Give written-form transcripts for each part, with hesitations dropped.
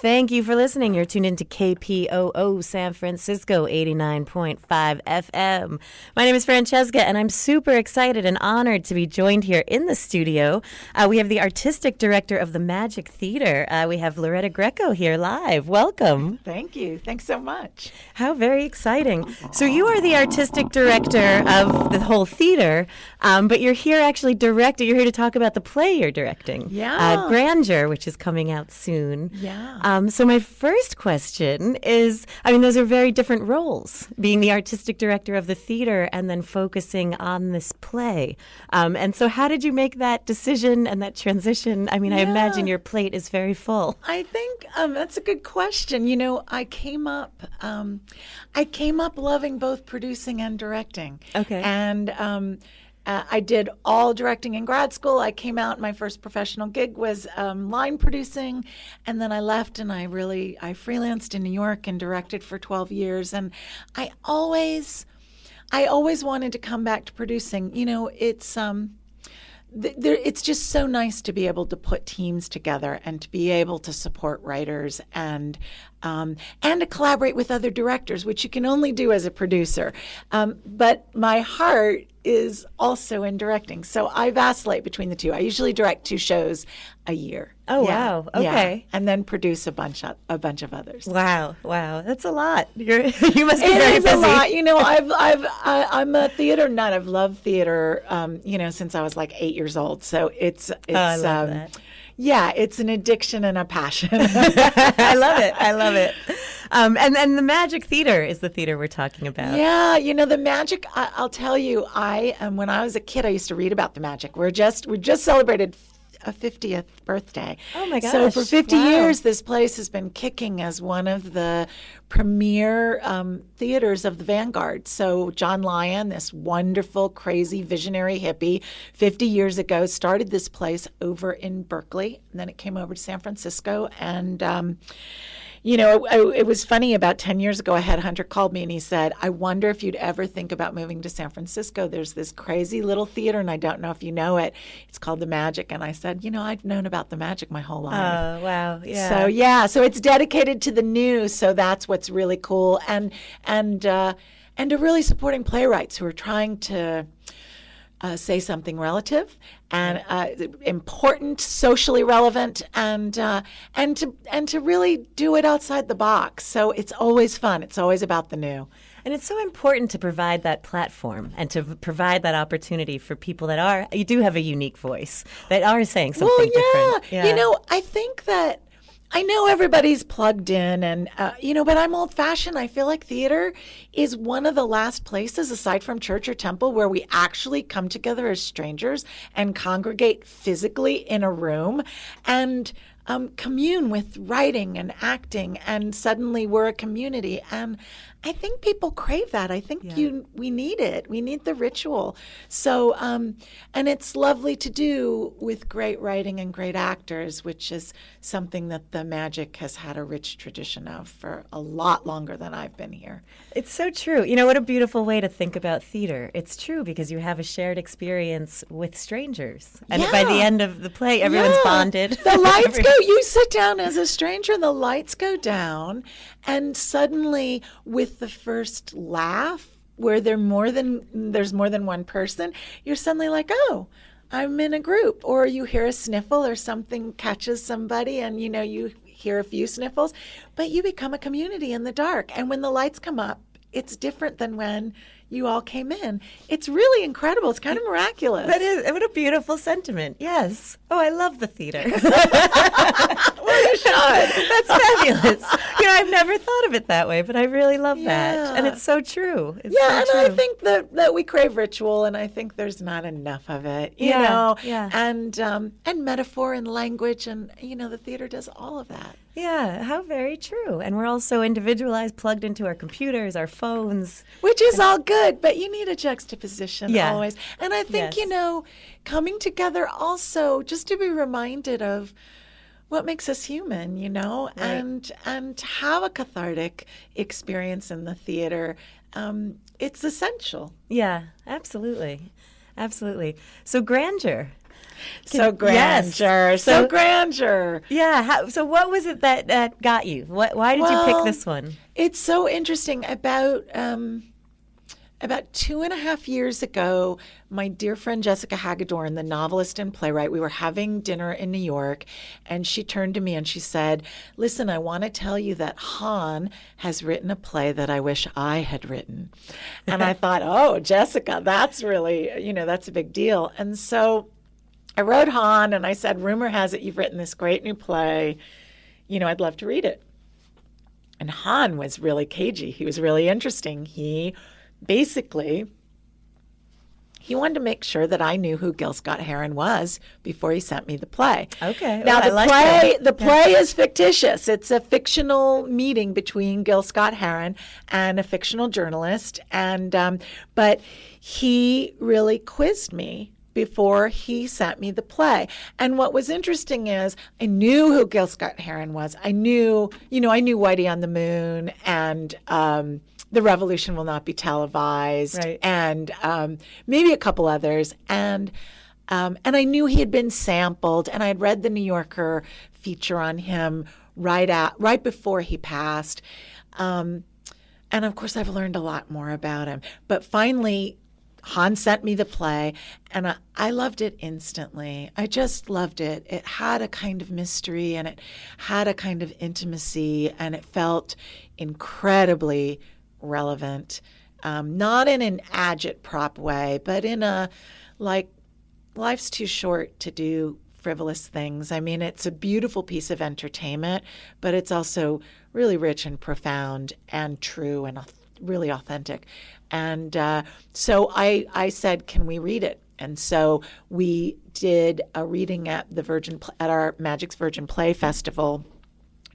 Thank you for listening. You're tuned into KPOO San Francisco 89.5 FM. My name is Francesca, and I'm super excited and honored to be joined here in the studio. We have the artistic director of the Magic Theater. We have Loretta Greco here live. Welcome. Thank you. Thanks so much. How very exciting. So you are the artistic director of the whole theater, but you're here actually directing. You're here to talk about the play you're directing. Yeah. Grandeur, which is coming out soon. Yeah. So my first question is, those are very different roles, being the artistic director of the theater and then focusing on this play. And so how did you make that decision and that transition? I imagine your plate is very full. I think that's a good question. You know, I came up loving both producing and directing. Okay. And I did all directing in grad school. I came out, my first professional gig was line producing, and then I left and I freelanced in New York and directed for 12 years. And I always wanted to come back to producing. You know, it's just so nice to be able to put teams together and to be able to support writers and to collaborate with other directors, which you can only do as a producer. But my heart is also in directing, so I vacillate between the two. I usually direct 2 shows a year. Oh, yeah. wow. Okay. Yeah. And then produce a bunch of others. Wow, that's a lot. You must be very busy. It is a lot. You know, I'm a theater nut. I've loved theater, since I was like 8 years old. So it's I love that. Yeah, it's an addiction and a passion. I love it. And the Magic Theater is the theater we're talking about. Yeah, you know, the Magic, I'll tell you, when I was a kid, I used to read about the Magic. We just celebrated a 50th birthday. Oh my gosh. So for 50 wow. years, this place has been kicking as one of the premier theaters of the vanguard. So John Lyon, this wonderful, crazy, visionary hippie, 50 years ago, started this place over in Berkeley. And then it came over to San Francisco. And it was funny. About 10 years ago, a headhunter called me and he said, I wonder if you'd ever think about moving to San Francisco. There's this crazy little theater, and I don't know if you know it. It's called The Magic. And I said, I've known about The Magic my whole life. Oh, wow. Yeah. So it's dedicated to the new. So that's what's really cool. And to really supporting playwrights who are trying to say something relative and important, socially relevant, and to really do it outside the box. So it's always fun. It's always about the new. And it's so important to provide that platform and to provide that opportunity for people that you do have a unique voice, that are saying something different. Yeah. You know, I think that I know everybody's plugged in and, but I'm old-fashioned. I feel like theater is one of the last places, aside from church or temple, where we actually come together as strangers and congregate physically in a room and commune with writing and acting, and suddenly we're a community. And I think people crave that. I think we need it. We need the ritual. So, and it's lovely to do with great writing and great actors, which is something that the Magic has had a rich tradition of for a lot longer than I've been here. It's so true. You know, what a beautiful way to think about theater. It's true because you have a shared experience with strangers. And by the end of the play, everyone's bonded. The lights go, you sit down as a stranger and the lights go down, and suddenly with the first laugh, where there's more than one person, you're suddenly like, oh, I'm in a group. Or you hear a sniffle or something catches somebody and, you hear a few sniffles, but you become a community in the dark. And when the lights come up, it's different than when you all came in. It's really incredible. It's kind of miraculous. That is, what a beautiful sentiment. Yes. Oh, I love the theater. Well, you should. That's fabulous. I've never thought of it that way, but I really love that. And it's so true. It's so true. I think that we crave ritual, and I think there's not enough of it, you know. Yeah. And metaphor and language, and, the theater does all of that. Yeah, how very true. And we're all so individualized, plugged into our computers, our phones. Which is all good, but you need a juxtaposition always. And I think, Yes. Coming together also just to be reminded of what makes us human, right. and have a cathartic experience in the theater. It's essential. Yeah, absolutely. Absolutely. So Grandeur. So grandeur, Yes. so grandeur. Yeah. So what was it that got you? Why did you pick this one? It's so interesting. About 2.5 years ago, my dear friend Jessica Hagedorn, the novelist and playwright, we were having dinner in New York, and she turned to me and she said, "Listen, I want to tell you that Han has written a play that I wish I had written." And I thought, oh, Jessica, that's really, that's a big deal. And so I wrote Han and I said, "Rumor has it you've written this great new play. I'd love to read it." And Han was really cagey. He was really interesting. He wanted to make sure that I knew who Gil Scott-Heron was before he sent me the play. Okay. Now the Yeah. play is fictitious. It's a fictional meeting between Gil Scott-Heron and a fictional journalist, and but he really quizzed me before he sent me the play. And what was interesting is I knew who Gil Scott-Heron was. I knew Whitey on the Moon and The Revolution Will Not Be Televised, Right. and maybe a couple others. And I knew he had been sampled, and I had read the New Yorker feature on him right before he passed. And of course, I've learned a lot more about him. But finally, Han sent me the play, and I loved it instantly. I just loved it. It had a kind of mystery, and it had a kind of intimacy, and it felt incredibly relevant. Not in an agitprop way, but in a, like, life's too short to do frivolous things. I mean, it's a beautiful piece of entertainment, but it's also really rich and profound and true and really authentic. And so I said, "Can we read it?" And so we did a reading at our Magic's Virgin Play Festival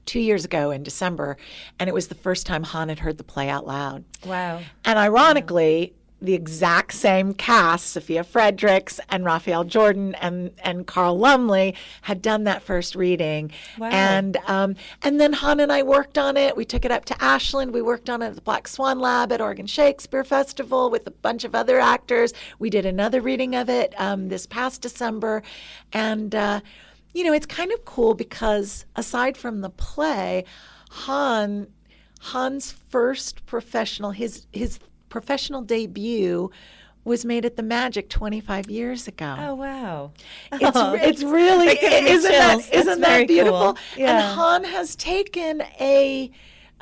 2 years ago in December, and it was the first time Han had heard the play out loud. Wow. And ironically, the exact same cast, Sophia Fredericks and Raphael Jordan and Carl Lumley, had done that first reading. Wow. And then Han and I worked on it. We took it up to Ashland. We worked on it at the Black Swan Lab at Oregon Shakespeare Festival with a bunch of other actors. We did another reading of it this past December. And, it's kind of cool because aside from the play, Han's first professional, his professional debut was made at the Magic 25 years ago. Oh, wow. It's really, isn't that beautiful? Cool. Yeah. And Han has taken a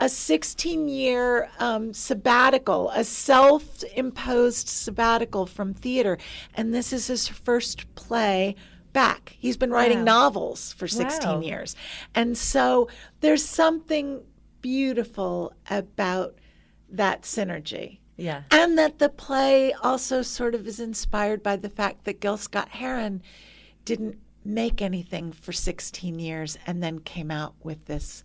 16-year sabbatical, a self-imposed sabbatical from theater, and this is his first play back. He's been writing novels for 16 years. And so there's something beautiful about that synergy. Yeah. And that the play also sort of is inspired by the fact that Gil Scott-Heron didn't make anything for 16 years and then came out with this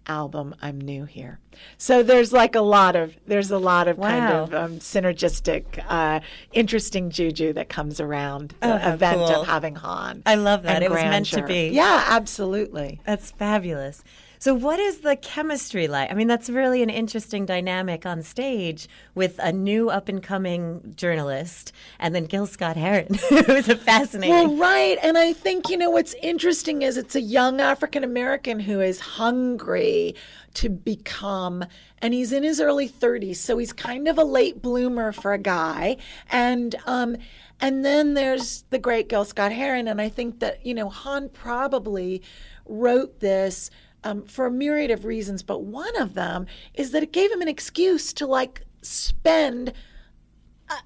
album, I'm New Here. So there's a lot of kind of synergistic, interesting juju that comes around the event of having Han. I love that. And It was meant to grandeur. be. Yeah, absolutely. That's fabulous. So what is the chemistry like? I mean, that's really an interesting dynamic on stage with a new up-and-coming journalist and then Gil Scott-Heron. It was fascinating. Well, right. And I think, what's interesting is it's a young African-American who is hungry to become, and he's in his early 30s, so he's kind of a late bloomer for a guy. And then there's the great Gil Scott-Heron, and I think that, Han probably wrote this for a myriad of reasons, but one of them is that it gave him an excuse to spend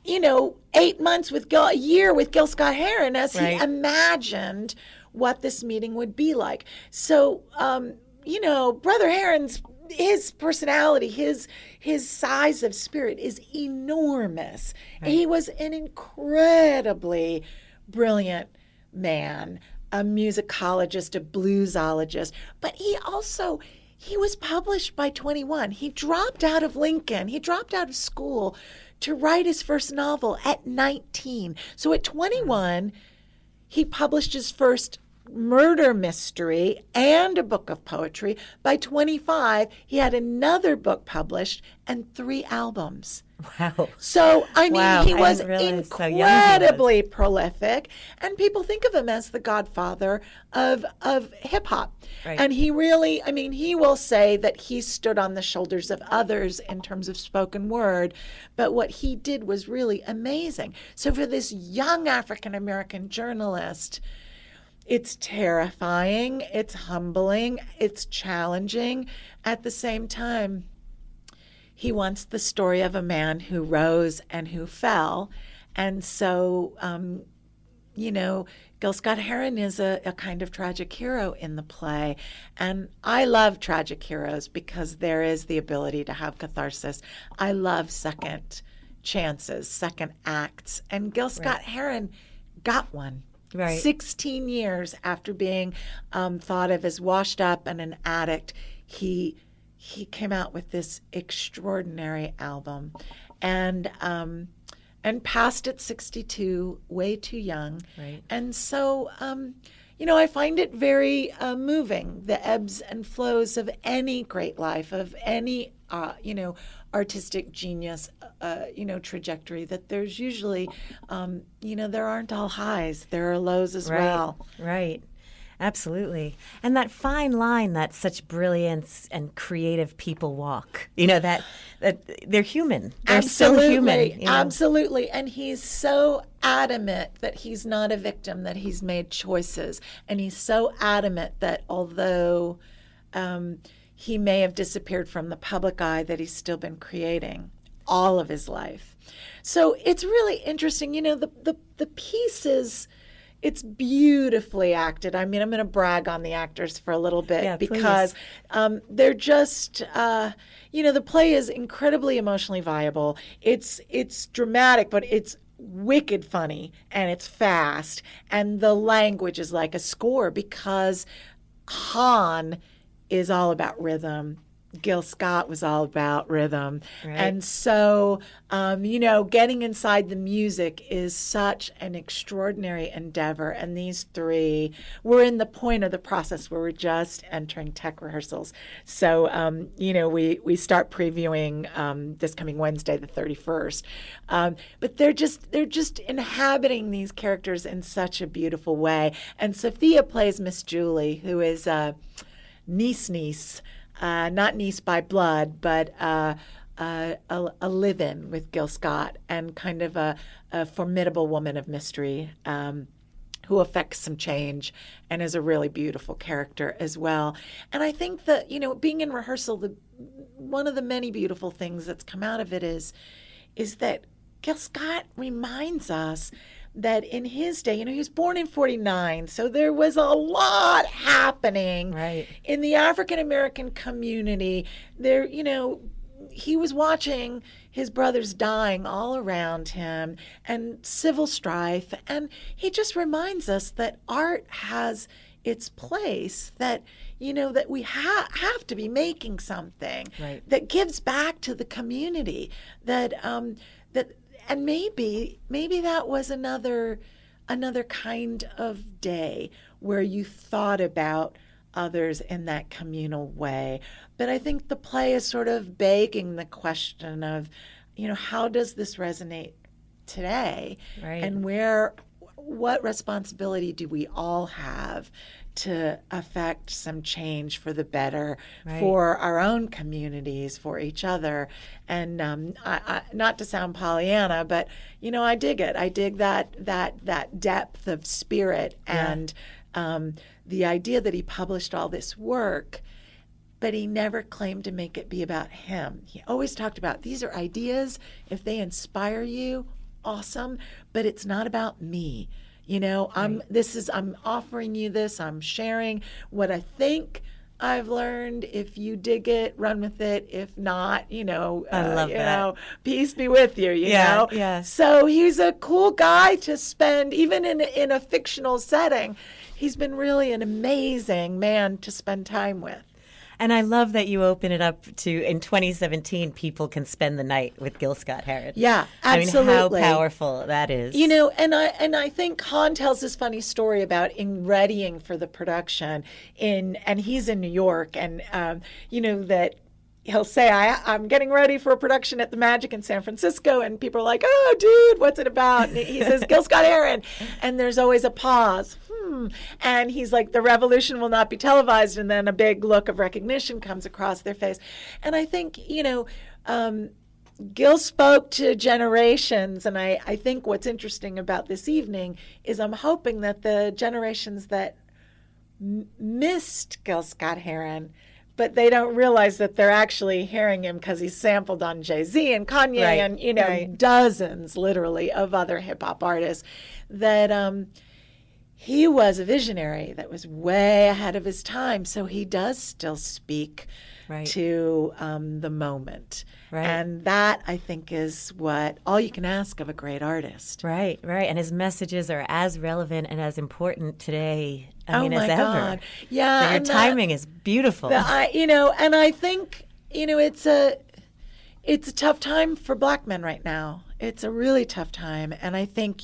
8 months a year with Gil Scott-Heron as he imagined what this meeting would be like. So, Brother Heron's, his personality, his size of spirit is enormous. Right. He was an incredibly brilliant man, a musicologist, a bluesologist, but he was published by 21. He dropped out of Lincoln. He dropped out of school to write his first novel at 19. So at 21, he published his first murder mystery and a book of poetry. By 25, he had another book published and 3 albums. Wow. So, I mean, Wow, he I was didn't realize how young he was. incredibly prolific, and people think of him as the godfather of hip hop. Right. And he really, I mean, he will say that he stood on the shoulders of others in terms of spoken word, but what he did was really amazing. So for this young African American journalist, it's terrifying, it's humbling, it's challenging. At the same time, he wants the story of a man who rose and who fell. And so, Gil Scott-Heron is a kind of tragic hero in the play. And I love tragic heroes because there is the ability to have catharsis. I love second chances, second acts. And Gil Scott-Heron got one. Right. 16 years after being thought of as washed up and an addict, he came out with this extraordinary album, and passed at 62, way too young. Right. And so, I find it very moving, the ebbs and flows of any great life, of any, artistic genius, trajectory, that there's usually, there aren't all highs, there are lows as well. Right. Absolutely. And that fine line that such brilliance and creative people walk, that they're human. They're still human. Absolutely. And he's so adamant that he's not a victim, that he's made choices. And he's so adamant that although he may have disappeared from the public eye, that he's still been creating all of his life. So it's really interesting. The piece is... It's beautifully acted. I mean, I'm going to brag on the actors for a little bit because they're just, the play is incredibly emotionally viable. It's dramatic, but it's wicked funny, and it's fast, and the language is like a score because Han is all about rhythm. Gil Scott was all about rhythm. Right. And so, getting inside the music is such an extraordinary endeavor. And these 3, we're in the point of the process where we're just entering tech rehearsals. So, we start previewing this coming Wednesday, the 31st. But they're just inhabiting these characters in such a beautiful way. And Sophia plays Miss Julie, who is niece. Not niece by blood, but a live-in with Gil Scott, and kind of a formidable woman of mystery who affects some change and is a really beautiful character as well. And I think that, being in rehearsal, one of the many beautiful things that's come out of it is that Gil Scott reminds us that in his day, he was born in 49, so there was a lot happening in the African American community. There, he was watching his brothers dying all around him, and civil strife, and he just reminds us that art has its place, that that we have to be making something that gives back to the community, and maybe that was another kind of day where you thought about others in that communal way. But I think the play is sort of begging the question of, how does this resonate today? Right. And what responsibility do we all have to affect some change for the better, for our own communities, for each other? And I, not to sound Pollyanna, but I dig it. I dig that depth of spirit, and the idea that he published all this work, but he never claimed to make it be about him. He always talked about, these are ideas. If they inspire you, awesome, but it's not about me. I'm offering you this. I'm sharing what I think I've learned. If you dig it, run with it. If not, I love that. Peace be with you. You know. Yeah. So he's a cool guy to spend, even in a fictional setting. He's been really an amazing man to spend time with. And I love that you open it up to, in 2017, people can spend the night with Gil Scott-Heron. Yeah, absolutely. I mean, how powerful that is. And I think Han tells this funny story about in readying for the production and he's in New York, and that he'll say, I'm getting ready for a production at the Magic in San Francisco, and people are like, oh, dude, what's it about? And he says, Gil Scott-Heron, and there's always a pause. And he's like, the revolution will not be televised, and then a big look of recognition comes across their face. And I think, Gil spoke to generations, and I think what's interesting about this evening is I'm hoping that the generations that missed Gil Scott-Heron, but they don't realize that they're actually hearing him because he's sampled on Jay-Z and Kanye and dozens, literally, of other hip-hop artists, that he was a visionary that was way ahead of his time. So he does still speak to the moment. Right. And that, I think, is what all you can ask of a great artist. Right. And his messages are as relevant and as important today, as ever. God. Yeah. So your timing is beautiful. And I think, it's a tough time for Black men right now. It's a really tough time. And I think,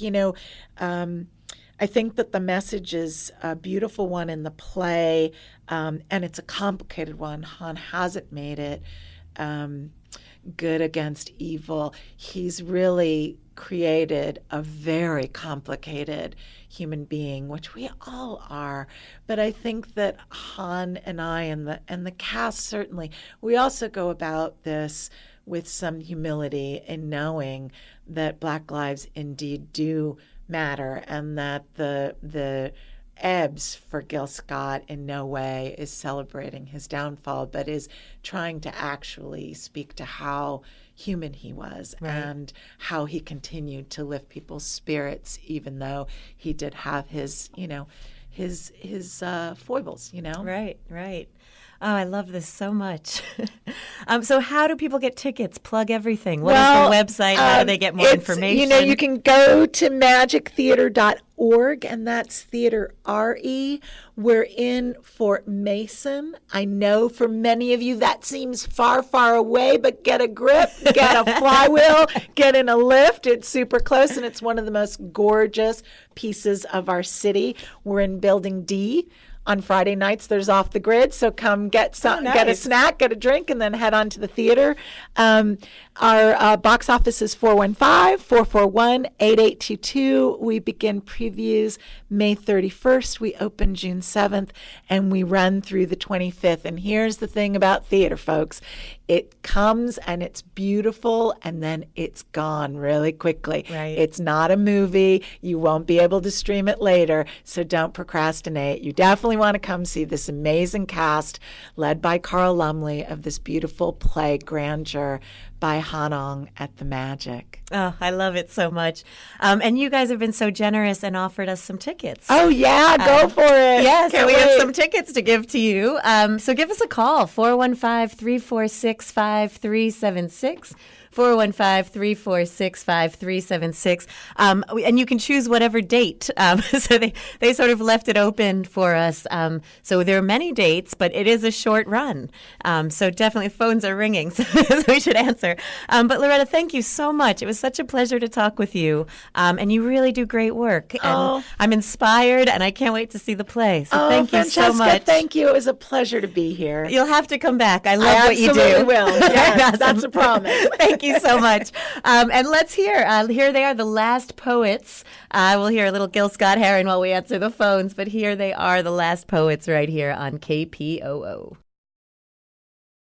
I think that the message is a beautiful one in the play, and it's a complicated one. Han hasn't made it good against evil. He's really created a very complicated human being, which we all are. But I think that Han and I and the cast, certainly, we also go about this with some humility in knowing that Black lives indeed do matter, and that the ebbs for Gil Scott in no way is celebrating his downfall, but is trying to actually speak to how human he was and how he continued to lift people's spirits, even though he did have his foibles. Right. Oh, I love this so much. So how do people get tickets? Plug everything. What is the website? How do they get more information? You can go to magictheater.org, and that's theater RE. We're in Fort Mason. I know for many of you that seems far, far away, but get a grip, get a flywheel, get in a lift. It's super close, and it's one of the most gorgeous pieces of our city. We're in Building D. On Friday nights, there's Off the Grid, so come get some, get a snack, get a drink, and then head on to the theater. Our box office is 415-441-8822. We begin previews May 31st. We open June 7th, and we run through the 25th. And here's the thing about theater, folks. It comes and it's beautiful, and then it's gone really quickly. Right. It's not a movie. You won't be able to stream it later, so don't procrastinate. You definitely want to come see this amazing cast led by Carl Lumley of this beautiful play, Grandeur, by Hanong at the Magic. Oh, I love it so much. And you guys have been so generous and offered us some tickets. Oh, yeah, go for it. Yeah, so we have some tickets to give to you. So give us a call, 415-346-5376. 415-346-5376. And you can choose whatever date. So they sort of left it open for us. So there are many dates, but it is a short run. So definitely phones are ringing, so we should answer. But Loretta, thank you so much. It was such a pleasure to talk with you. And you really do great work. And I'm inspired, and I can't wait to see the play. So thank you Francesca, so much. Thank you. It was a pleasure to be here. You'll have to come back. I love what you do. I absolutely will. Yes, that's a promise. Thank you so much. And let's hear. Here they are, the Last Poets. We'll hear a little Gil Scott-Heron while we answer the phones, but here they are, the Last Poets, right here on KPOO.